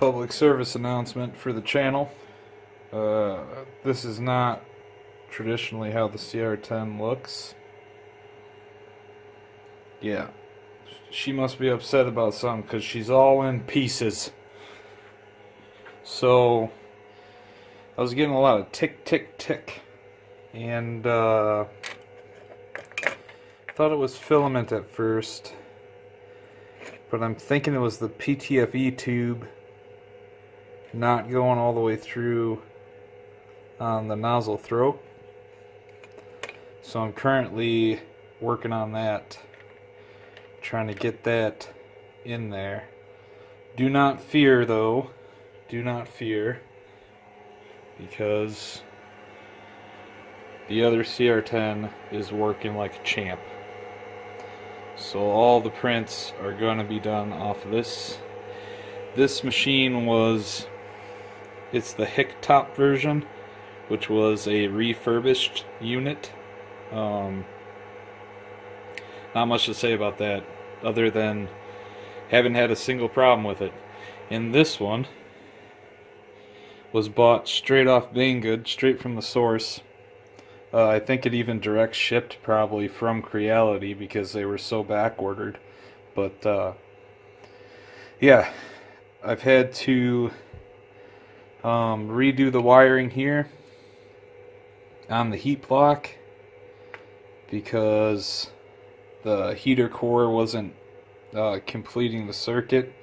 Public service announcement for the channel. This is not traditionally how the CR10 looks. Yeah, she must be upset about something because she's all in pieces. So I was getting a lot of tick tick tick, and thought it was filament at first, but I'm thinking it was the PTFE tube not going all the way through on the nozzle throat. So I'm currently working on that, trying to get that in there. Do not fear though, do not fear, because the other CR10 is working like a champ. So all the prints are going to be done off of this. This machine was, it's the Hick top version, which was a refurbished unit. Not much to say about that other than haven't had a single problem with it. And this one was bought straight off Banggood, straight from the source. I think it even direct shipped probably from Creality because they were so back ordered. But yeah, I've had to redo the wiring here on the heat block because the heater core wasn't completing the circuit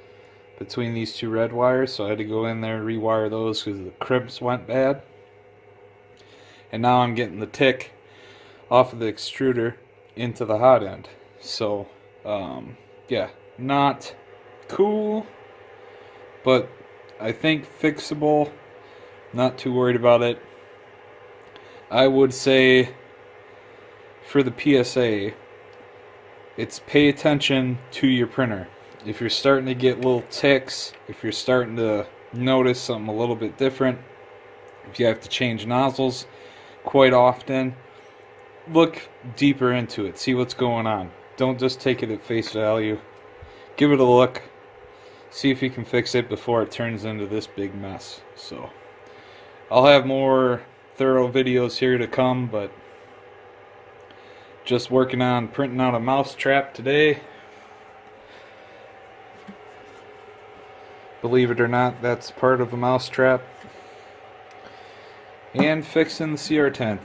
between these two red wires, so I had to go in there and rewire those because the crimps went bad. And now I'm getting the tick off of the extruder into the hot end. So yeah, not cool, but I think fixable. Not too worried about it. I would say for the PSA, it's pay attention to your printer. If you're starting to get little ticks, if you're starting to notice something a little bit different, if you have to change nozzles quite often, look deeper into it, see what's going on. Don't just take it at face value. Give it a look, see if you can fix it before it turns into this big mess. So I'll have more thorough videos here to come, but just working on printing out a mouse trap today. Believe it or not, that's part of a mouse trap. And fixing the CR10.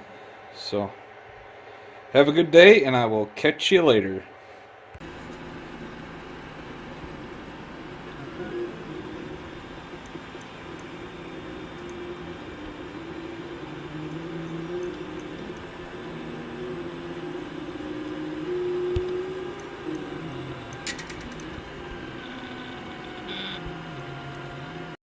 So have a good day, and I will catch you later.